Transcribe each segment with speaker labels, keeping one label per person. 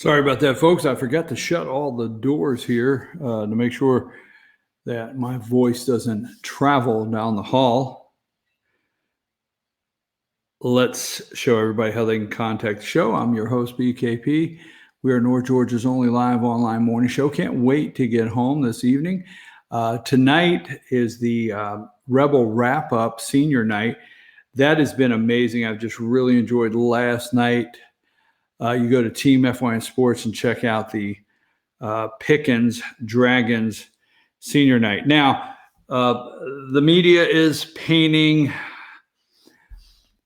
Speaker 1: Sorry about that, folks. I forgot to shut all the doors here to make sure that my voice doesn't travel down the hall. Let's show everybody how they can contact the show. I'm your host, BKP. We are North Georgia's only live online morning show. Can't wait to get home this evening. Tonight is the Rebel Wrap-Up Senior Night. That has been amazing. I've just really enjoyed last night. You go to Team FYN Sports and check out the Pickens Dragons Senior Night. Now, the media is painting.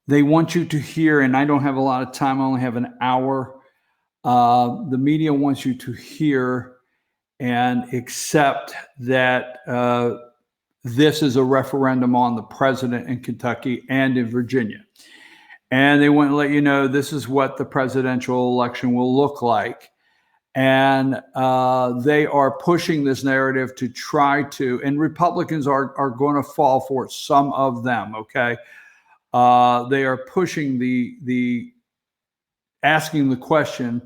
Speaker 1: They want you to hear, and I don't have a lot of time. I only have an hour. The media wants you to hear and accept that this is a referendum on the president in Kentucky and in Virginia. And they want to let you know this is what the presidential election will look like. And they are pushing this narrative to try to, and Republicans are going to fall for it, some of them, okay? They are pushing the asking the question,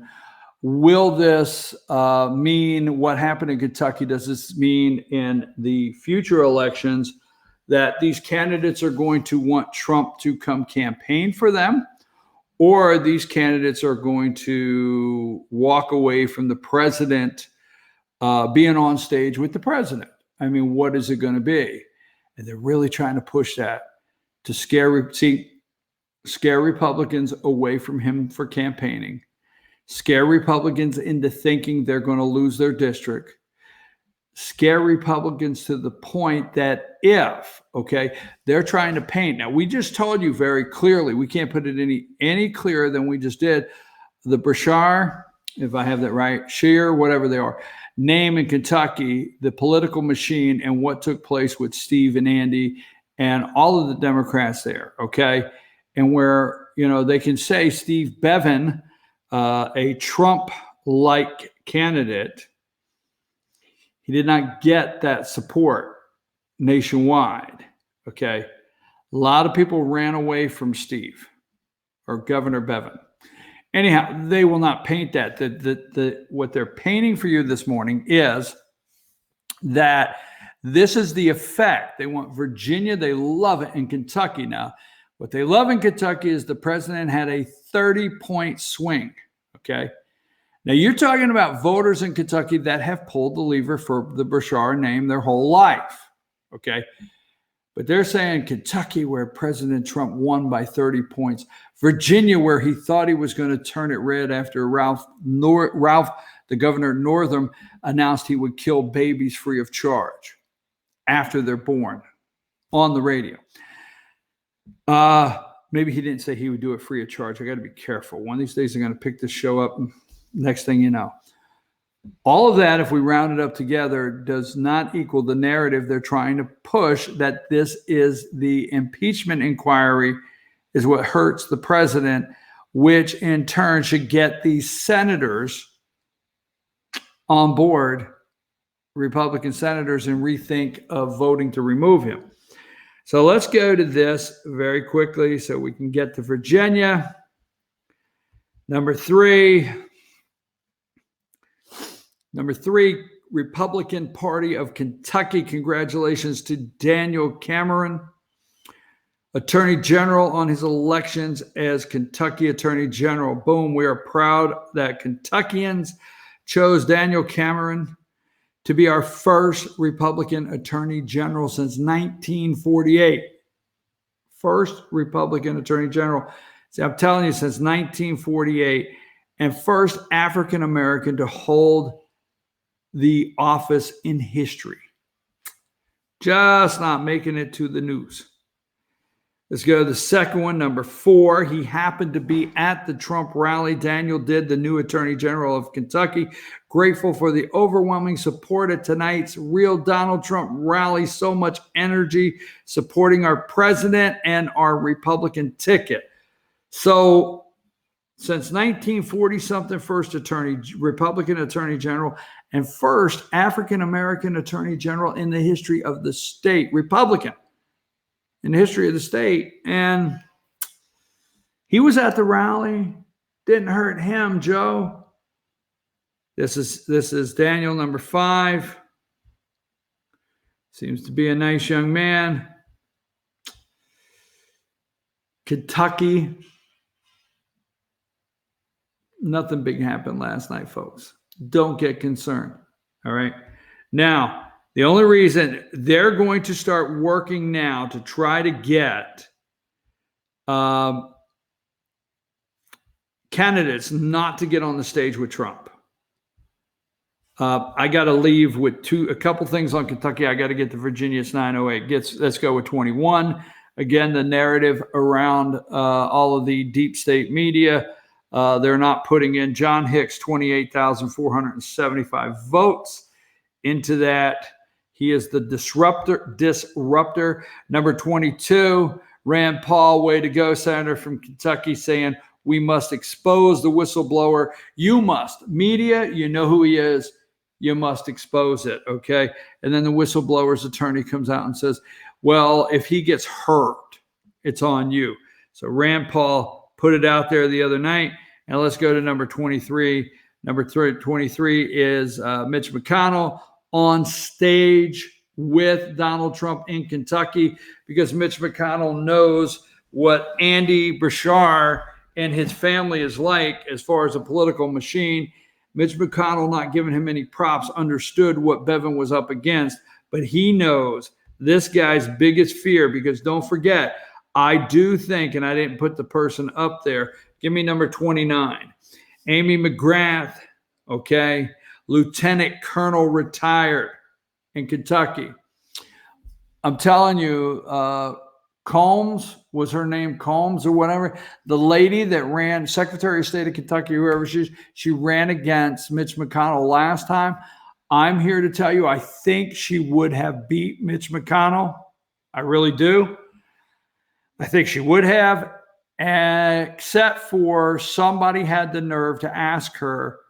Speaker 1: will this mean what happened in Kentucky? Does this mean in the future elections that these candidates are going to want Trump to come campaign for them, or these candidates are going to walk away from the president being on stage with the president? I mean, what is it going to be? And they're really trying to push that to scare Republicans away from him for campaigning, scare Republicans into thinking they're going to lose their district, scare Republicans to the point that they're trying to paint. Now, we just told you very clearly, we can't put it any clearer than we just did. The Brashar, if I have that right, Scheer, whatever they are, name in Kentucky, the political machine and what took place with Steve and Andy and all of the Democrats there, okay? And where, they can say Steve Bevin, a Trump-like candidate, he did not get that support nationwide, okay? A lot of people ran away from Steve or Governor Bevin. Anyhow, they will not paint that. What they're painting for you this morning is that this is the effect. They want Virginia. They love it in Kentucky. Now, what they love in Kentucky is the president had a 30-point swing, okay? Now, you're talking about voters in Kentucky that have pulled the lever for the Brashar name their whole life, okay? But they're saying Kentucky, where President Trump won by 30 points, Virginia, where he thought he was going to turn it red after Ralph, the governor of Northam, announced he would kill babies free of charge after they're born on the radio. Maybe he didn't say he would do it free of charge. I got to be careful. One of these days, I'm going to pick this show up. Next thing you know, all of that, if we round it up together, does not equal the narrative they're trying to push that this is the impeachment inquiry is what hurts the president, which in turn should get these senators on board, Republican senators, and rethink of voting to remove him. So let's go to this very quickly so we can get to Virginia. Number three, Republican Party of Kentucky. Congratulations to Daniel Cameron, Attorney General, on his elections as Kentucky Attorney General. Boom, we are proud that Kentuckians chose Daniel Cameron to be our first Republican Attorney General since 1948. First Republican Attorney General. See, I'm telling you, since 1948, and first African American to hold the office in history. Just not making it to the news. Let's go to the second one, number 4. He happened to be at the Trump rally. Daniel did, the new Attorney General of Kentucky. Grateful for the overwhelming support at tonight's real Donald Trump rally. So much energy supporting our president and our Republican ticket. So since 1940-something, first Republican Attorney General, and first African-American Attorney General in the history of the state, Republican in the history of the state. And he was at the rally. Didn't hurt him, Joe. This is Daniel, number 5. Seems to be a nice young man. Kentucky. Nothing big happened last night, folks. Don't get concerned. All right. Now, the only reason they're going to start working now to try to get candidates not to get on the stage with Trump. I got to leave with a couple things on Kentucky. I got to get to Virginia. It's 9:08. Let's go with 21. Again, the narrative around all of the deep state media. They're not putting in John Hicks, 28,475 votes into that. He is the disruptor. Number 22, Rand Paul, way to go, Senator from Kentucky, saying we must expose the whistleblower. You must. Media, you know who he is. You must expose it, okay? And then the whistleblower's attorney comes out and says, well, if he gets hurt, it's on you. So Rand Paul put it out there the other night. And let's go to number 23. Number 23 is Mitch McConnell on stage with Donald Trump in Kentucky, because Mitch McConnell knows what Andy Bashar and his family is like as far as a political machine. Mitch McConnell, not giving him any props, understood what Bevin was up against, but he knows this guy's biggest fear, because don't forget, I do think, and I didn't put the person up there, give me number 29, Amy McGrath, okay, Lieutenant Colonel retired in Kentucky. I'm telling you, Combs, was her name Combs or whatever? The lady that ran, Secretary of State of Kentucky, whoever she ran against Mitch McConnell last time. I'm here to tell you, I think she would have beat Mitch McConnell. I really do. I think she would have, except for somebody had the nerve to ask her,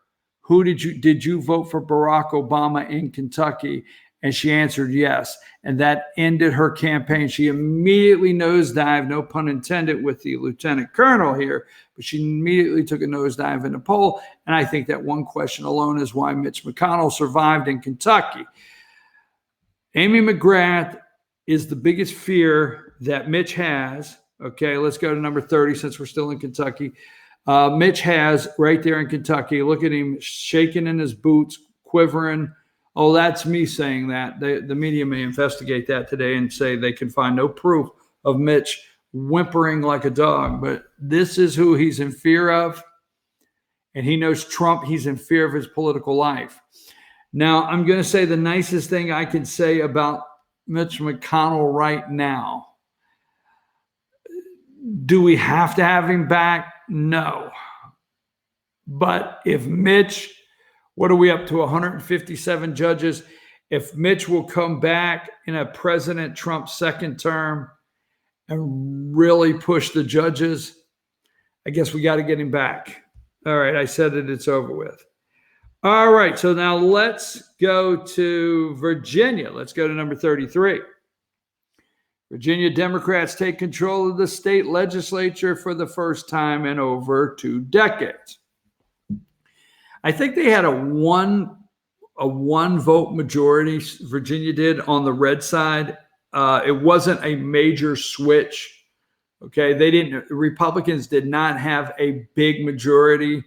Speaker 1: did you vote for Barack Obama in Kentucky? And she answered yes. And that ended her campaign. She immediately nosedived, no pun intended, with the lieutenant colonel here, but she immediately took a nosedive in the poll. And I think that one question alone is why Mitch McConnell survived in Kentucky. Amy McGrath is the biggest fear that Mitch has. Okay, let's go to number 30 since we're still in Kentucky. Mitch has right there in Kentucky. Look at him shaking in his boots, quivering. Oh, that's me saying that. The media may investigate that today and say they can find no proof of Mitch whimpering like a dog. But this is who he's in fear of. And he knows Trump. He's in fear of his political life. Now, I'm going to say the nicest thing I can say about Mitch McConnell right now. Do we have to have him back? No. But if Mitch, what are we up to, 157 judges? If Mitch will come back in a President Trump second term and really push the judges, I guess we got to get him back. All right, I said it, it's over with. All right, so now let's go to Virginia. Let's go to number 33. Virginia Democrats take control of the state legislature for the first time in over 2 decades. I think they had a one vote majority, Virginia did, on the red side. It wasn't a major switch. Okay, Republicans did not have a big majority.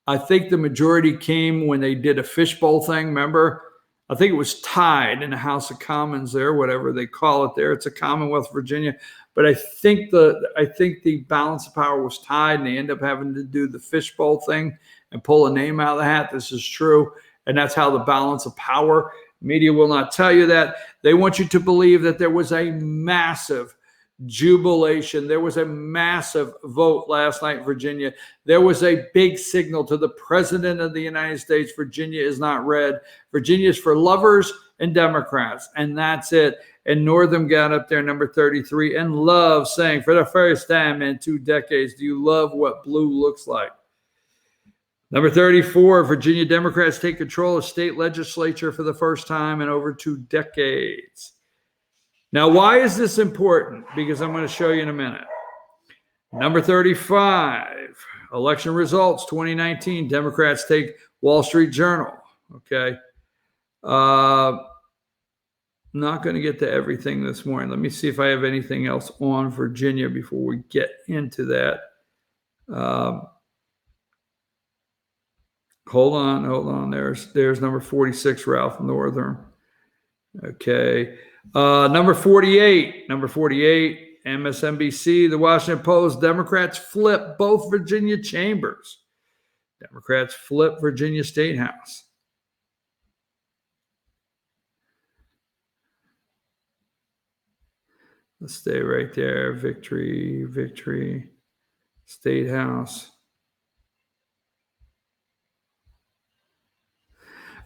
Speaker 1: I think the majority came when they did a fishbowl thing, remember? I think it was tied in the House of Commons there, whatever they call it there. It's a Commonwealth, Virginia. But I think the balance of power was tied, and they end up having to do the fishbowl thing and pull a name out of the hat. This is true. And that's how the balance of power. Media will not tell you that. They want you to believe that there was a massive jubilation. There was a massive vote last night in Virginia. There was a big signal to the President of the United States. Virginia is not red. Virginia is for lovers and Democrats, and that's it. And Northam got up there, number 33, and Love saying, for the first time in 2 decades, do you love what blue looks like? Number 34, Virginia Democrats take control of state legislature for the first time in over 2 decades. Now, why is this important? Because I'm going to show you in a minute. Number 35, election results 2019. Democrats take Wall Street Journal. Okay. Not going to get to everything this morning. Let me see if I have anything else on Virginia before we get into that. Hold on. There's number 46, Ralph Northern. Okay. Number 48, MSNBC, the Washington Post, Democrats flip both Virginia chambers. Democrats flip Virginia State House. Let's stay right there. Victory, State House.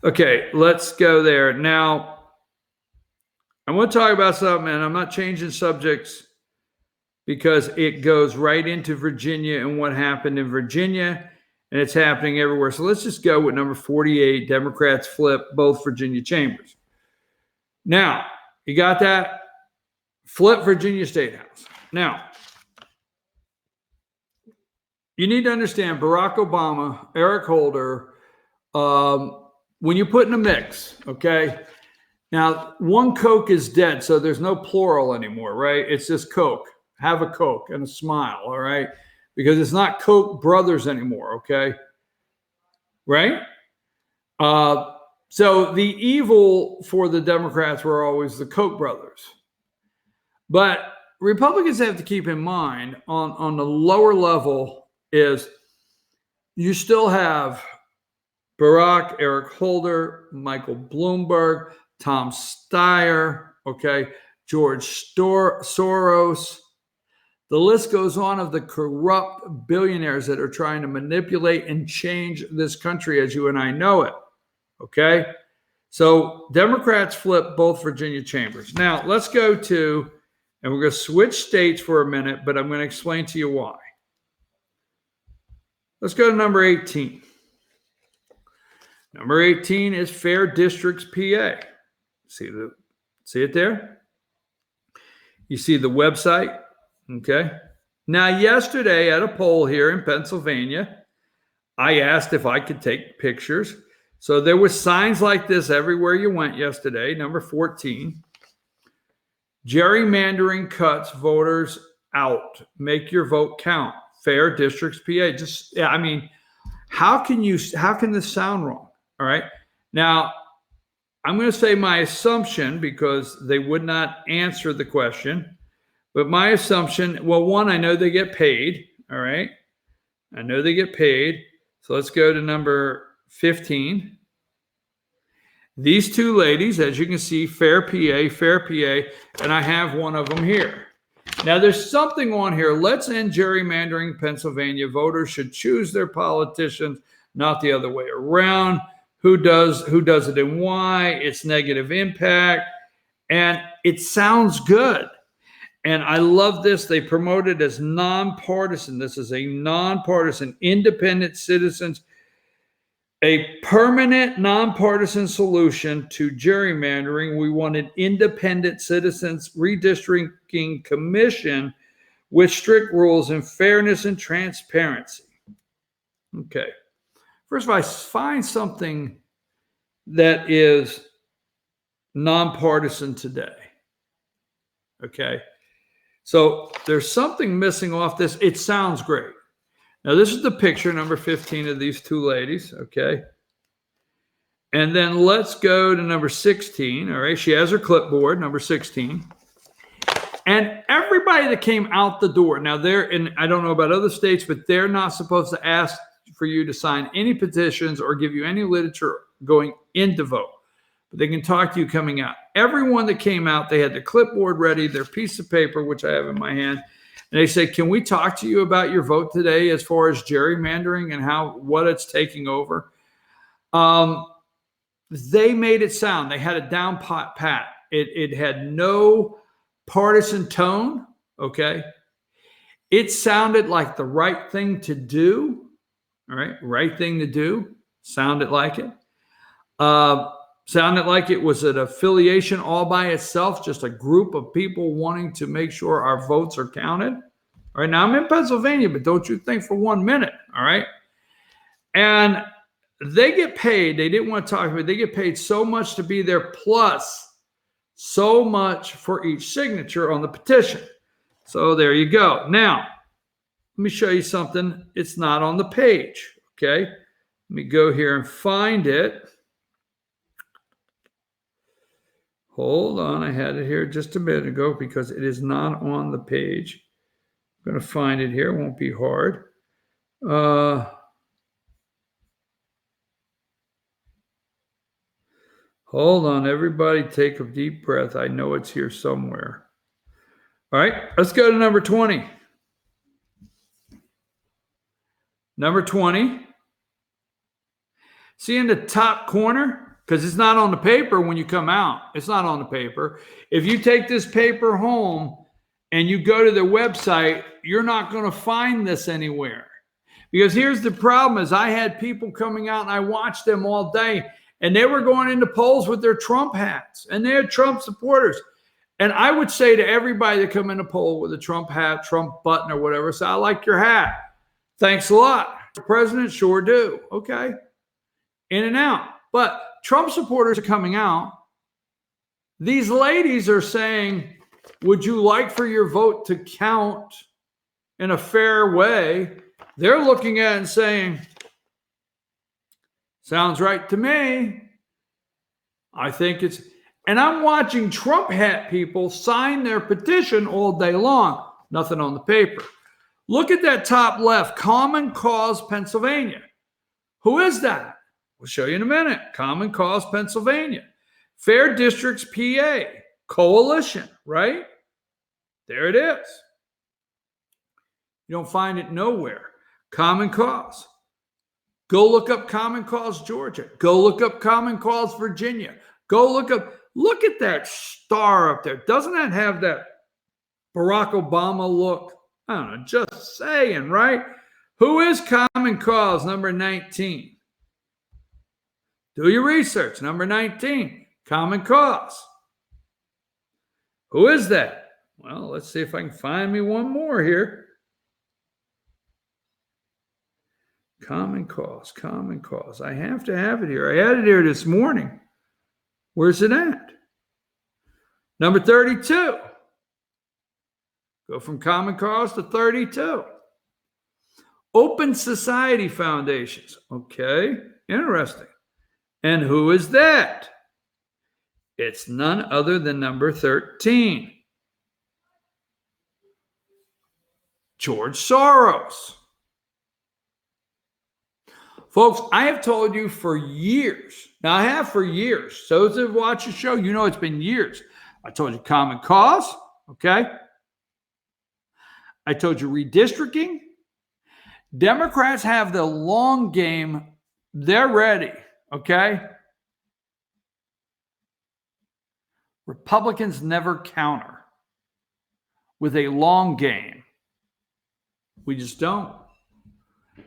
Speaker 1: Okay, let's go there. Now, I want to talk about something, and I'm not changing subjects because it goes right into Virginia and what happened in Virginia, and it's happening everywhere. So let's just go with number 48, Democrats flip both Virginia chambers. Now, you got that? Flip Virginia State House. Now, you need to understand Barack Obama, Eric Holder, when you put in a mix, okay? Now, one Coke is dead, so there's no plural anymore, right? It's just Coke. Have a Coke and a smile, all right? Because it's not Koch brothers anymore, okay? Right? So the evil for the Democrats were always the Koch brothers. But Republicans have to keep in mind on the lower level is you still have Barack, Eric Holder, Michael Bloomberg, Tom Steyer, okay, George Soros. The list goes on of the corrupt billionaires that are trying to manipulate and change this country as you and I know it, okay? So Democrats flip both Virginia chambers. Now, let's go to, and we're going to switch states for a minute, but I'm going to explain to you why. Let's go to number 18. Number 18 is Fair Districts, PA. See it there? You see the website? Okay. Now, yesterday at a poll here in Pennsylvania, I asked if I could take pictures. So there were signs like this everywhere you went yesterday. Number 14. Gerrymandering cuts voters out. Make your vote count. Fair Districts, PA. How can this sound wrong? All right. Now, I'm going to say my assumption because they would not answer the question. But my assumption, well, one, I know they get paid. All right. I know they get paid. So let's go to number 15. These two ladies, as you can see, Fair PA, and I have one of them here. Now, there's something on here. Let's end gerrymandering. Pennsylvania voters should choose their politicians, not the other way around. Who does it and why? It's negative impact. And it sounds good. And I love this. They promote it as nonpartisan. This is a nonpartisan, independent citizens, a permanent nonpartisan solution to gerrymandering. We want an independent citizens redistricting commission with strict rules and fairness and transparency. Okay. First of all, I find something that is nonpartisan today. Okay. So there's something missing off this. It sounds great. Now, this is the picture, number 15, of these two ladies, okay? And then let's go to number 16, all right? She has her clipboard, number 16. And everybody that came out the door, now I don't know about other states, but they're not supposed to ask for you to sign any petitions or give you any literature going in to vote. But they can talk to you coming out. Everyone that came out, they had their clipboard ready, their piece of paper, which I have in my hand. And they say, can we talk to you about your vote today as far as gerrymandering and what it's taking over? They made it sound. They had it down pat. It had no partisan tone, okay? It sounded like the right thing to do, all right? Right thing to do. Sounded like it. Sounded like it was an affiliation all by itself, just a group of people wanting to make sure our votes are counted. All right, now I'm in Pennsylvania, but don't you think for 1 minute, all right? And they get paid, they didn't want to talk about it, they get paid so much to be there plus so much for each signature on the petition. So there you go. Now, let me show you something. It's not on the page, okay? Let me go here and find it. Hold on, I had it here just a minute ago because it is not on the page. I'm going to find it here. It won't be hard. Hold on, everybody take a deep breath. I know it's here somewhere. All right, let's go to number 20. Number 20. See in the top corner? Because it's not on the paper when you come out. It's not on the paper. If you take this paper home and you go to their website, you're not going to find this anywhere. Because here's the problem is I had people coming out and I watched them all day and they were going into polls with their Trump hats and they had Trump supporters. And I would say to everybody that come in a poll with a Trump hat, Trump button or whatever, say, I like your hat. Thanks a lot. The president, sure do. Okay. In and out. But Trump supporters are coming out. These ladies are saying, would you like for your vote to count in a fair way? They're looking at it and saying, sounds right to me. I think it's, and I'm watching Trump hat people sign their petition all day long. Nothing on the paper. Look at that top left, Common Cause Pennsylvania. Who is that? We'll show you in a minute. Common Cause Pennsylvania. Fair Districts PA. Coalition, right? There it is. You don't find it nowhere. Common Cause. Go look up Common Cause Georgia. Go look up Common Cause Virginia. Go look at that star up there. Doesn't that have that Barack Obama look? I don't know, just saying, right? Who is Common Cause number 19? Do your research. Number 19, Common Cause. Who is that? Well, let's see if I can find me one more here. Common Cause, Common Cause. I have to have it here. I had it here this morning. Where's it at? Number 32. Go from Common Cause to 32. Open Society Foundations. Okay, interesting. And who is that? It's none other than number 13. George Soros. Folks, I have told you for years. Now, I have for years. Those that watch the show, you know it's been years. I told you Common Cause, okay? I told you redistricting. Democrats have the long game. They're ready, okay? Republicans never counter with a long game. We just don't.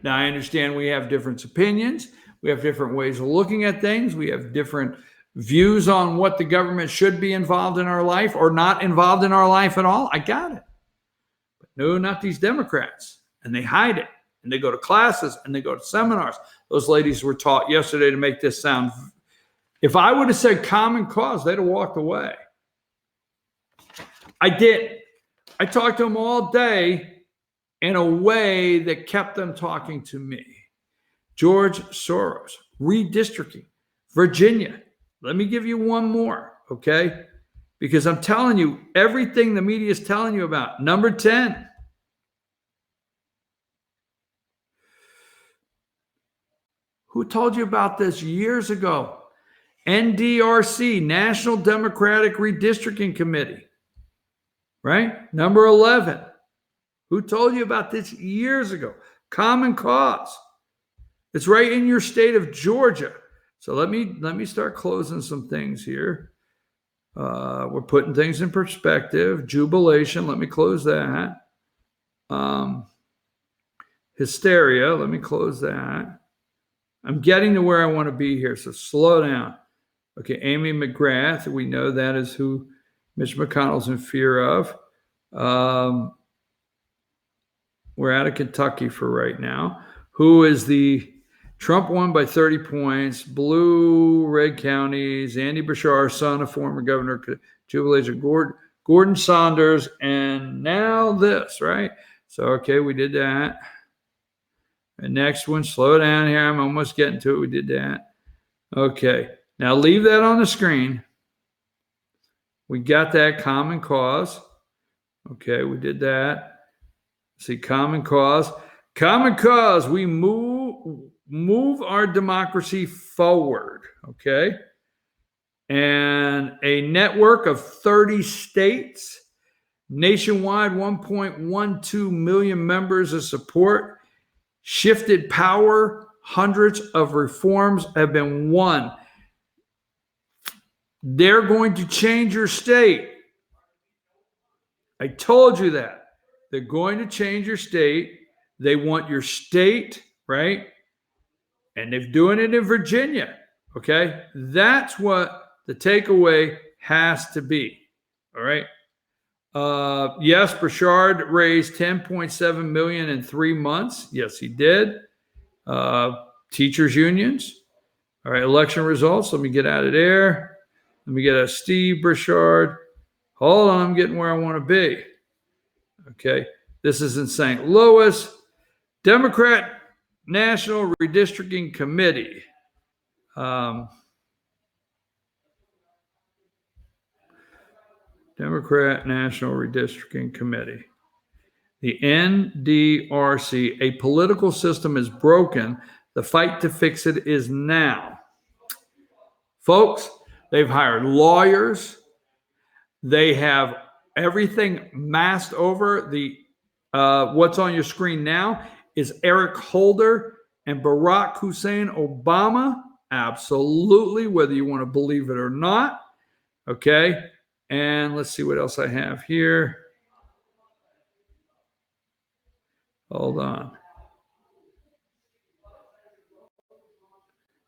Speaker 1: Now, I understand we have different opinions. We have different ways of looking at things. We have different views on what the government should be involved in our life or not involved in our life at all. I got it. But no, not these Democrats. And they hide it. And they go to classes and they go to seminars. Those ladies were taught yesterday to make this sound. If I would have said Common Cause, they'd have walked away. I did. I talked to them all day in a way that kept them talking to me. George Soros, redistricting, Virginia. Let me give you one more, okay? Because I'm telling you, everything the media is telling you about. Number 10. Who told you about this years ago? NDRC, National Democratic Redistricting Committee, right? Number 11. Who told you about this years ago? Common Cause. It's right in your state of Georgia. So let me start closing some things here. We're putting things in perspective. Jubilation. Let me close that. Hysteria. Let me close that. I'm getting to where I want to be here, so slow down. Okay, Amy McGrath. We know that is who Mitch McConnell's in fear of. We're out of Kentucky for right now. Who is the Trump won by 30 points. Blue, red counties. Andy Bashar, son of former Governor Jubilees Gordon Saunders, and now this, right? So, okay, we did that. The next one, slow down here. I'm almost getting to it. We did that. Okay, now leave that on the screen. We got that common cause. Okay, we did that. See, common cause. Common cause, we move our democracy forward, okay? And a network of 30 states, nationwide 1.12 million members of support, shifted power, hundreds of reforms have been won. They're going to change your state. I told you that. They're going to change your state. They want your state, right? And they're doing it in Virginia, okay? That's what the takeaway has to be, all right? Yes, Burchard raised $10.7 million in 3 months. Yes, he did. Teachers unions. All right, election results. Let me get out of there. Let me get a Steve Burchard. Hold on, I'm getting where I want to be. Okay, this is in St. Louis. Democrat National Redistricting Committee. Democrat National Redistricting Committee. The NDRC, a political system is broken. The fight to fix it is now. Folks, they've hired lawyers. They have everything masked over. What's on your screen now is Eric Holder and Barack Hussein Obama. Absolutely, whether you want to believe it or not. Okay. And let's see what else I have here. Hold on.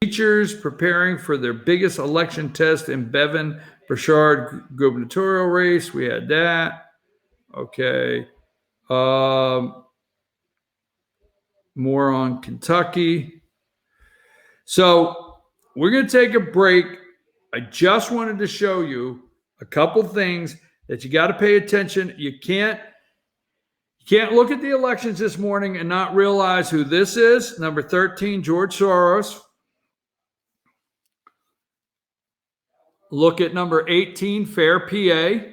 Speaker 1: Teachers preparing for their biggest election test in Bevan Burchard gubernatorial race. We had that. Okay. More on Kentucky. So we're going to take a break. I just wanted to show you a couple things that you got to pay attention. You can't look at the elections this morning and not realize who this is. Number 13, George Soros. Look at number 18, Fair PA.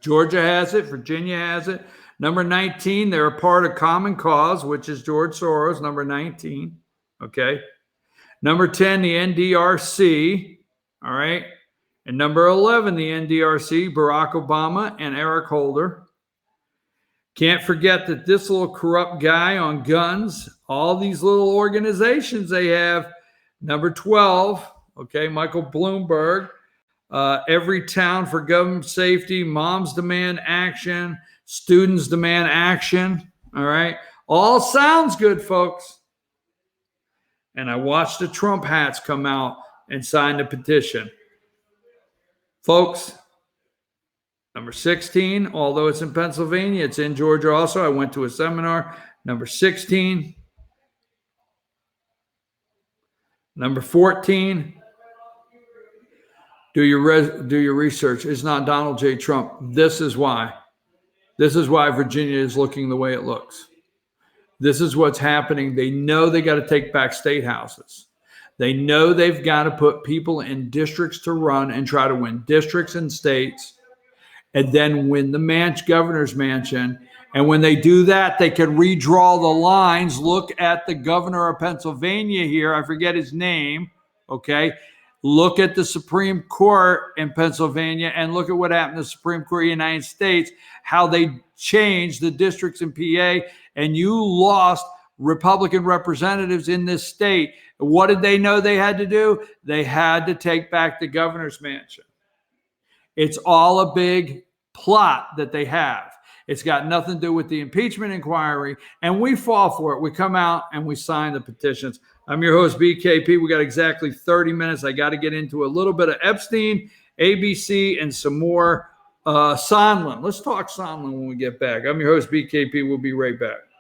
Speaker 1: Georgia has it. Virginia has it. Number 19, they're a part of Common Cause, which is George Soros, number 19. Okay. Number 10, the NDRC. All right. And number 11, the NDRC, Barack Obama and Eric Holder. Can't forget that this little corrupt guy on guns, all these little organizations they have. Number 12, okay, Michael Bloomberg. Every town for government safety, moms demand action, students demand action. All right. All sounds good, folks. And I watched the Trump hats come out and sign the petition. Folks, number 16, although it's in Pennsylvania, it's in Georgia also. I went to a seminar. Number 16. Number 14. Do your research. It's not Donald J. Trump. This is why. This is why Virginia is looking the way it looks. This is what's happening. They know they got to take back state houses. They know they've got to put people in districts to run and try to win districts and states and then win the governor's mansion. And when they do that, they can redraw the lines. Look at the governor of Pennsylvania here. I forget his name. Okay. Look at the Supreme Court in Pennsylvania and look at what happened to the Supreme Court of the United States, how they changed the districts in PA, and you lost Republican representatives in this state. What did they know they had to do? They had to take back the governor's mansion. It's all a big plot that they have. It's got nothing to do with the impeachment inquiry, and we fall for it. We come out and we sign the petitions. I'm your host, BKP. We got exactly 30 minutes. I got to get into a little bit of Epstein, ABC, and some more Sondland. Let's talk Sondland when we get back. I'm your host, BKP. We'll be right back.